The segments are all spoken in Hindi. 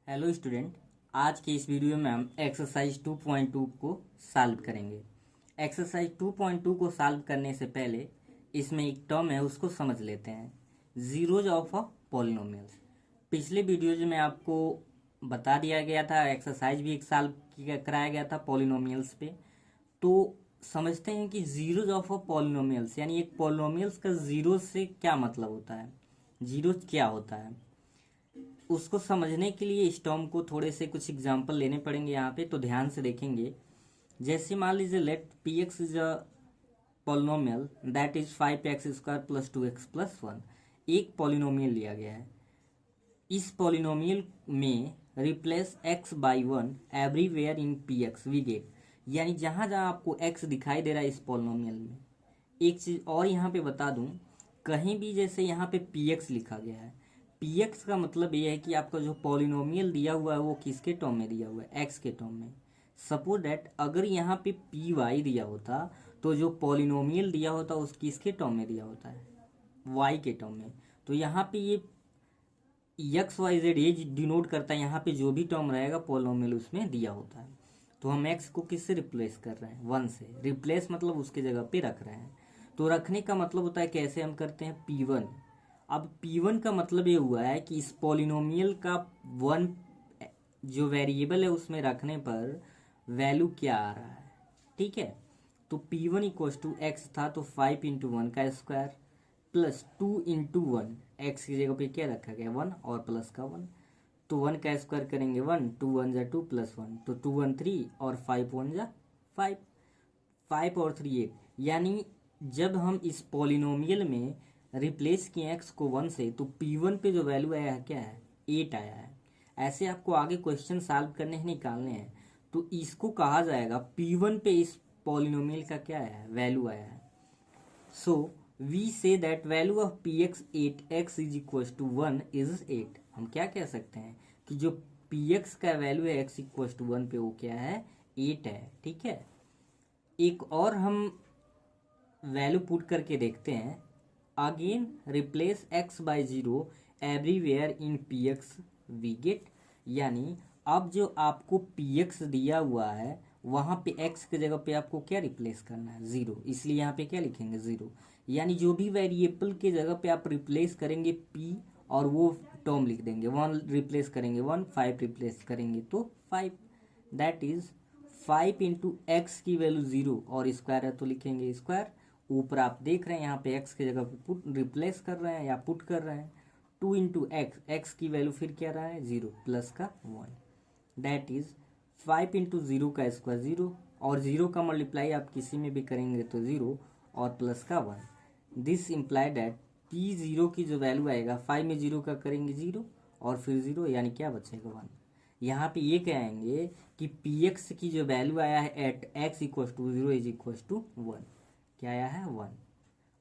Hello student. आज के इस वीडियो में हम एक्सरसाइज 2.2 को सॉल्व करेंगे। एक्सरसाइज 2.2 को सॉल्व करने से पहले इसमें एक टर्म है उसको समझ लेते हैं, जीरोज ऑफ अ पॉलिनोमियल्स। पिछले वीडियोज में आपको बता दिया गया था, एक्सरसाइज भी एक सॉल्व कराया गया था पॉलिनोमियल्स पे। तो समझते हैं कि जीरोज ऑफ अ पॉलिनोमियल्स यानी एक पॉलिनोमियल्स का जीरो से क्या मतलब होता है, जीरोज क्या होता है। उसको समझने के लिए इस टर्म को थोड़े से कुछ एग्जांपल लेने पड़ेंगे यहाँ पे, तो ध्यान से देखेंगे। जैसे मान लीजिए let p x is a polynomial that is 5x² plus 2x plus 1। एक पॉलिनोमियल लिया गया है। इस पॉलिनोमियल में replace x by 1 everywhere in p x we get, यानी जहां जहां आपको x दिखाई दे रहा है इस पॉलिनोमियल में। एक चीज और यहाँ पे बता दूं, कहीं भी जैसे यहाँ पे पी एक्स लिखा गया है, पी एक्स का मतलब ये है कि आपका जो पॉलिनोमियल दिया हुआ है वो किसके टर्म में दिया हुआ है, एक्स के टर्म में। सपोज दैट अगर यहाँ पे पी वाई दिया होता तो जो पॉलिनोमियल दिया होता उस किसके टर्म में दिया होता है, वाई के टर्म में। तो यहाँ पे ये एक्स वाई जेड ये डिनोट करता है, यहाँ पे जो भी टर्म रहेगा पॉलिनोमियल उसमें दिया होता है। तो हम एक्स को किससे रिप्लेस कर रहे हैं, 1 से। रिप्लेस मतलब उसके जगह पे रख रहे हैं। तो रखने का मतलब होता है कैसे हम करते हैं, P1। अब P1 का मतलब ये हुआ है कि इस पॉलिनोमियल का 1 जो वेरिएबल है उसमें रखने पर वैल्यू क्या आ रहा है, ठीक है। तो P1 इक्व टू एक्स था, तो 5 इंटू 1 का स्क्वायर प्लस 2 इंटू 1, एक्स की जगह पे क्या रखा गया 1 और प्लस का 1। तो 1 का स्क्वायर करेंगे 1, 2 1 जा 2 प्लस 1, तो 2 1 3 और 5 1 जा 5, 5 और 3 8। यानी जब हम इस पॉलिनोमियल में रिप्लेस किए एक्स को 1 से, तो P1 पे जो वैल्यू आया है क्या है, 8 आया है। ऐसे आपको आगे क्वेश्चन सॉल्व करने हैं, निकालने हैं। तो इसको कहा जाएगा P1 पे इस पॉलिनोमियल का क्या आया है, वैल्यू आया है। So we say that value of px 8x is equals to 1 is 8। हम क्या कह सकते हैं कि जो px का वैल्यू है x इक्वल टू 1 पे वो क्या है, 8 है, ठीक है। एक और हम वैल्यू पुट करके देखते हैं। Again replace x by 0 everywhere in px we get, यानी अब जो आपको px दिया हुआ है वहां पे x के जगह पे आपको क्या रिप्लेस करना है, 0। इसलिए यहाँ पे क्या लिखेंगे, 0। यानी जो भी वेरिएबल के जगह पे आप रिप्लेस करेंगे p और वो टर्म लिख देंगे, 1 रिप्लेस करेंगे 1, 5 रिप्लेस करेंगे तो 5। दैट इज 5 इंटू एक्स की वैल्यू 0 और स्क्वायर है तो लिखेंगे स्क्वायर। ऊपर आप देख रहे हैं यहाँ पे x के जगह पे पुट रिप्लेस कर रहे हैं या पुट कर रहे हैं। 2 इंटू एक्स, एक्स की वैल्यू फिर क्या रहा है, 0 प्लस का 1। दैट इज 5 इंटू 0 का स्क्वायर 0 और 0 का मल्टीप्लाई आप किसी में भी करेंगे तो 0 और प्लस का 1। दिस इम्प्लाई दैट P0 की जो वैल्यू आएगा, 5 में 0 का करेंगे 0 और फिर 0, यानी क्या बचेगा 1। यहाँ पे ये कहेंगे कि Px की जो वैल्यू आया है at x equal to 0 is equal to 1, क्या आया है 1।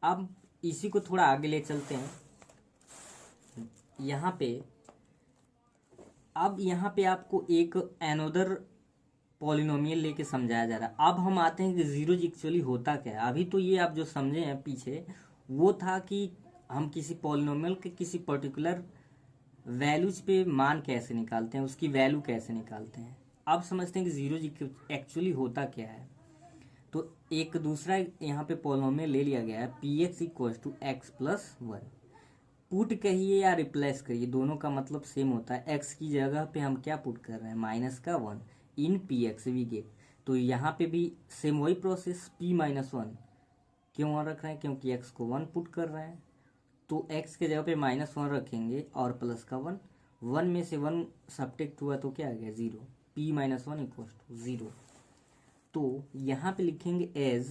अब इसी को थोड़ा आगे ले चलते हैं। यहाँ पे अब यहाँ पे आपको एक एनोदर पॉलिनोमियल लेके समझाया जा रहा है। अब हम आते हैं कि जीरोज एक्चुअली होता क्या है। अभी तो ये आप जो समझे हैं पीछे वो था कि हम किसी पॉलिनोमियल के किसी पर्टिकुलर वैल्यूज पे मान कैसे निकालते हैं, उसकी वैल्यू कैसे निकालते हैं। अब समझते हैं कि जीरोज एक्चुअली होता क्या है। तो एक दूसरा यहाँ पे पॉलिनोमियल ले लिया गया है, p x equal to x plus 1। Put कहिए या रिप्लेस करिए, दोनों का मतलब सेम होता है। x की जगह पे हम क्या पुट कर रहे हैं, माइनस का 1 इन पी एक्स वी गेट। तो यहाँ पे भी सेम वही प्रोसेस, p माइनस 1 क्यों रख रहे हैं, क्योंकि x को 1 पुट कर रहे हैं। तो x के जगह पे माइनस 1 रखेंगे और प्लस का 1, 1 में से 1 सब्ट्रैक्ट हुआ तो क्या आ गया 0, p माइनस 1 इक्व टू 0। तो यहाँ पे लिखेंगे as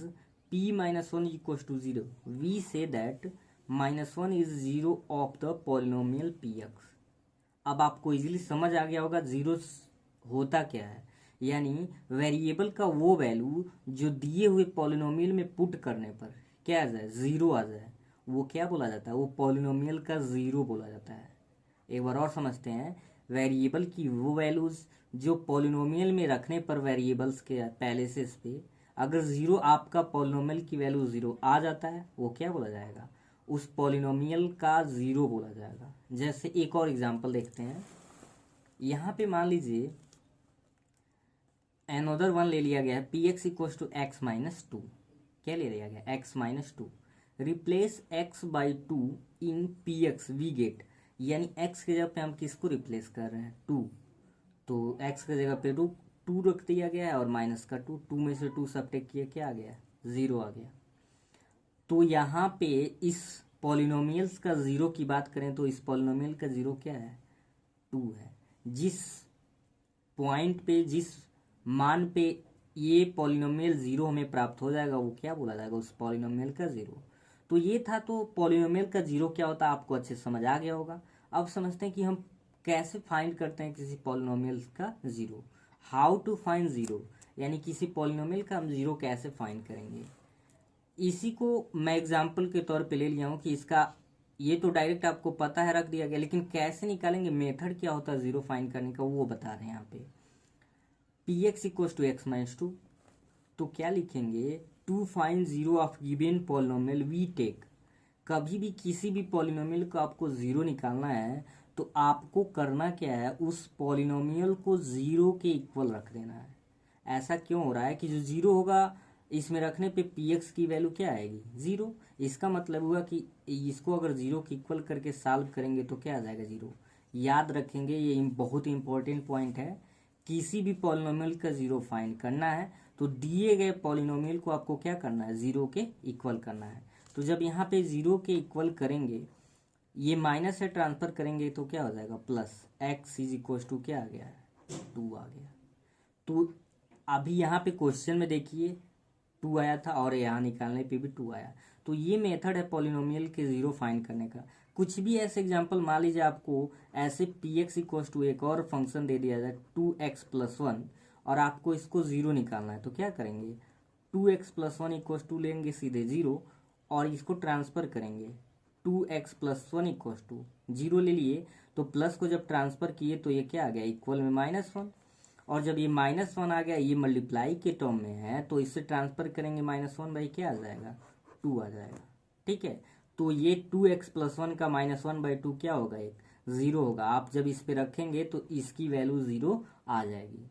p minus 1 equal to 0 we say that -1 is 0 of the polynomial px। अब आपको इजीली समझ आ गया होगा जीरो होता क्या है, यानी वेरिएबल का वो वैल्यू जो दिए हुए पॉलिनोमियल में पुट करने पर क्या आ जाए, 0 आ जाए, वो क्या बोला जाता है, वो पॉलिनोमियल का 0 बोला जाता है। एक बार और समझते हैं, वेरिएबल की वो वैल्यूज जो पॉलिनोमियल में रखने पर वेरिएबल्स के पैलेसेस पे अगर 0 आपका पॉलिनोमियल की वैल्यू 0 आ जाता है, वो क्या बोला जाएगा, उस पॉलिनोमियल का 0 बोला जाएगा। जैसे एक और एग्जांपल देखते हैं। यहाँ पे मान लीजिए एनोदर वन ले लिया गया है p x equal to x minus two. क्या ले लिया गया? X minus two. Replace x by two in p x we get, यानी एक्स के जगह पे हम किसको रिप्लेस कर रहे हैं? टू। तो एक्स की जगह पे टू रख दिया गया है और माइनस का टू, टू में से टू सब्ट्रैक्ट किया, क्या आ गया? जीरो आ गया। तो यहाँ पे इस पॉलिनोमियल्स का जीरो की बात करें तो इस पॉलिनोमियल का जीरो क्या है? टू है। जिस पॉइंट पे, जिस मान पे ये पॉलिनोमियल जीरो हमें प्राप्त हो जाएगा वो क्या बोला जाएगा? उस पॉलिनोमियल का जीरो। तो ये था, तो पॉलिनोमियल का जीरो क्या होता है आपको अच्छे से समझ आ गया होगा। अब समझते हैं कि हम कैसे फाइंड करते हैं किसी पॉलिनोमियल का zero. How to find zero, यानी किसी पॉलिनोमियल का हम जीरो कैसे फाइंड करेंगे। इसी को मैं एग्जाम्पल के तौर पे ले लिया हूँ कि इसका, ये तो डायरेक्ट आपको पता है रख दिया गया, लेकिन कैसे निकालेंगे, मेथड क्या होता है जीरो फाइंड करने का वो बता रहे हैं यहाँ पे। P x equal to x minus two, तो क्या लिखेंगे? To find zero of given polynomial we take. कभी भी किसी भी पॉलिनोमियल को आपको जीरो निकालना है तो आपको करना क्या है? उस पॉलिनोमियल को जीरो के इक्वल रख देना है। ऐसा क्यों हो रहा है कि जो जीरो होगा इसमें रखने पे पी एक्स की वैल्यू क्या आएगी? जीरो। इसका मतलब हुआ कि इसको अगर जीरो के इक्वल करके सॉल्व करेंगे तो क्या आ जाएगा? जीरो। याद रखेंगे, ये बहुत इंपॉर्टेंट पॉइंट है। किसी भी पॉलिनोमियल का जीरो फाइंड करना है तो दिए गए पॉलिनोमियल को आपको क्या करना है? जीरो के इक्वल करना है। तो जब यहाँ पे जीरो के इक्वल करेंगे, ये माइनस से ट्रांसफर करेंगे तो क्या हो जाएगा? Plus x is equal to क्या आ गया? टू आ गया। तो अभी यहाँ पे क्वेश्चन में देखिए टू आया था और यहाँ निकालने पे भी टू आया। तो ये मेथड है पॉलिनोमियल के जीरो फाइंड करने का। कुछ भी ऐसे एग्जांपल मान लीजिए आपको ऐसे पी एक्स इक्व टू एक और फंक्शन दे दिया जाए टू एक्स प्लस वन और आपको इसको जीरो निकालना है तो क्या करेंगे? Two x plus one equal to लेंगे सीधे जीरो और इसको ट्रांसफर करेंगे। Two x plus one equal to zero ले लिए तो प्लस को जब ट्रांसफर किए तो ये क्या आ गया? इक्वल में माइनस वन। और जब ये माइनस वन आ गया, ये मल्टीप्लाई के टर्म में है तो इससे ट्रांसफर करेंगे माइनस वन बाई क्या आ जाएगा? टू आ जाएगा। ठीक है, तो ये टू एक्स प्लस वन का माइनस वन बाई टू क्या होगा? एक जीरो होगा। आप जब इस पे रखेंगे तो इसकी वैल्यू जीरो आ जाएगी।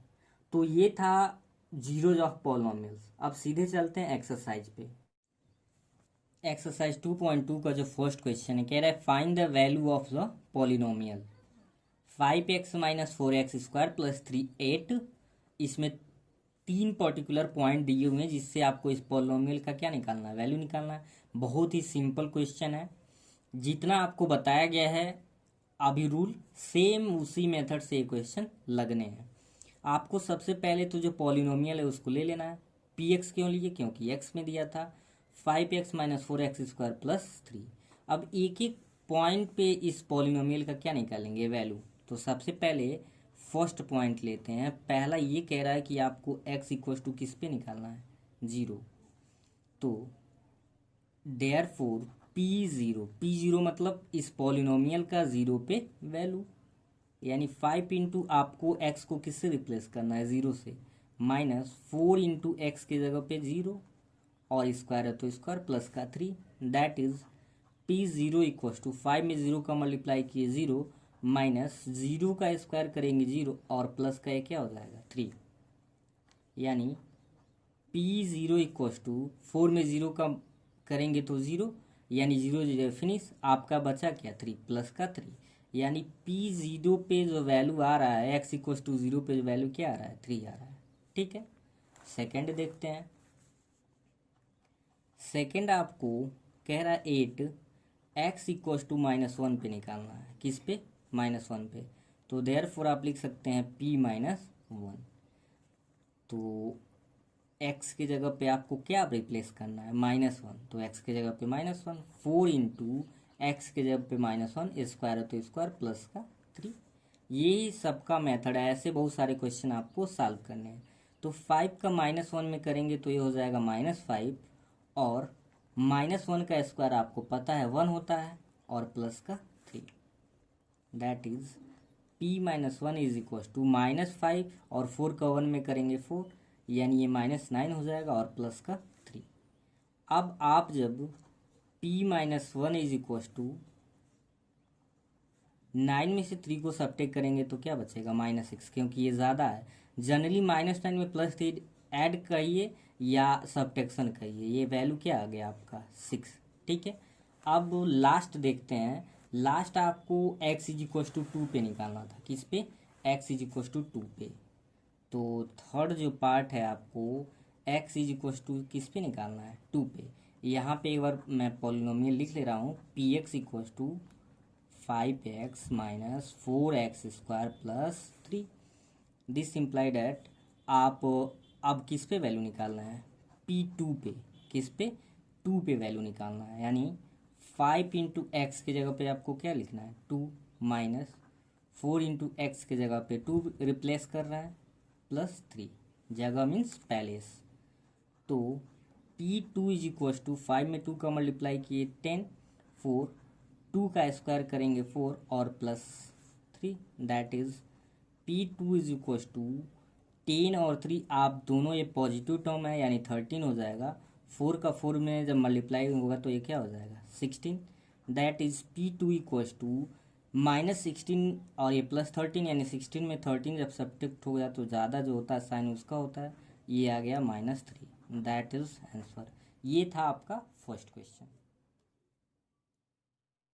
तो ये था जीरोज ऑफ पॉलिनोमियल्स। अब सीधे चलते हैं एक्सरसाइज पे। एक्सरसाइज 2.2 का जो फर्स्ट क्वेश्चन है, कह रहा है find the value of the polynomial 5x minus 4x square plus 3 8। इसमें तीन पर्टिकुलर पॉइंट दिए हुए हैं जिससे आपको इस पॉलिनोमियल का क्या निकालना है? वैल्यू निकालना है। बहुत ही सिंपल क्वेश्चन है। जितना आपको बताया गया है अभी रूल, सेम उसी मेथड से ये क्वेश्चन लगने हैं। आपको सबसे पहले तो जो पॉलिनोमियल है उसको ले लेना है। पी एक्स क्यों लिए? क्योंकि एक्स में दिया था 5x minus 4x square plus 3। अब एक एक पॉइंट पे इस पॉलिनोमियल का क्या निकालेंगे? वैल्यू। तो सबसे पहले फर्स्ट पॉइंट लेते हैं। पहला ये कह रहा है कि आपको x इक्वल टू किस पे निकालना है? जीरो। तो देयरफॉर पी जीरो मतलब इस पॉलिनोमियल का जीरो पे वैल्यू, यानी 5 इंटू आपको x को किससे रिप्लेस करना है? जीरो से। माइनस 4 इंटू एक्स की जगह पे जीरो और स्क्वायर है तो स्क्वायर प्लस का 3, that is p zero equal to 5 में जीरो का मल्टीप्लाई किए जीरो माइनस जीरो का स्क्वायर करेंगे जीरो और प्लस का क्या हो जाएगा? 3। यानी पी जीरो इक्वल टू 4 में जीरो का करेंगे तो जीरो, यानी जीरो जीरो फिनिश। आपका बचा क्या? 3 प्लस का 3। यानी पी जीरो पे जो वैल्यू आ रहा है एक्स इक्वल टू जीरो पे जो वैल्यू क्या आ रहा है? 3 आ रहा है। ठीक है, सेकेंड देखते हैं। सेकेंड आपको कह रहा है 8 x equal to minus one पे निकालना है। किस पे? माइनस वन पे। तो देयरफॉर आप लिख सकते हैं p माइनस वन। तो x की जगह पे आपको क्या रिप्लेस करना है? Minus one. तो x की जगह पे माइनस वन, 4 इंटू एक्स की जगह पे माइनस वन, स्क्वायर है तो स्क्वायर प्लस का 3। यही सबका मेथड है। ऐसे बहुत सारे क्वेश्चन आपको सॉल्व करने हैं। तो 5 का माइनस वन में करेंगे तो ये हो जाएगा -5 और माइनस वन का स्क्वायर आपको पता है 1 होता है और प्लस का 3, that is p minus one is equal to -5 और 4 का 1 में करेंगे 4, यानी ये -9 हो जाएगा और प्लस का 3। अब आप जब p minus one is equal to 9 में से 3 को सब्ट्रैक्ट करेंगे तो क्या बचेगा -6, क्योंकि ये ज़्यादा है। जनरली -9 में +3 ऐड करिए या सब्ट्रैक्शन करिए, ये वैल्यू क्या आ गया आपका 6। ठीक है, अब लास्ट देखते हैं। लास्ट आपको x = 2 पे निकालना था। किस पे? x = 2 पे। तो थर्ड जो पार्ट है आपको x = किस पे निकालना है? 2 पे। यहाँ पे एक बार मैं पॉलिनोमियल लिख ले रहा हूँ, px = 5x - 4x² + 3। This imply that आप अब किस पे वैल्यू निकालना है? P2 पे। किस पे? 2 पे वैल्यू निकालना है, यानी 5 × x की जगह पे आपको क्या लिखना है? 2 - 4 × x की जगह पे 2 रिप्लेस कर रहा है +3, जगह मीन्स पैलेस। तो P2 = 5 में 2 का मल्टीप्लाई किए 10, 4, 2 का स्क्वायर करेंगे 4 और +3, दैट इज P2 = 10 और 3 आप दोनों, ये पॉजिटिव टर्म है यानी 13 हो जाएगा। 4 का 4 में जब मल्टीप्लाई होगा तो ये क्या हो जाएगा? 16, दैट इज P2 = -16 और ये +13, यानी 16 में 13 जब सब्ट्रैक्ट हो गया तो ज़्यादा जो होता है साइन उसका होता है, ये आ गया -3, दैट इज आंसर। ये था आपका फर्स्ट क्वेश्चन।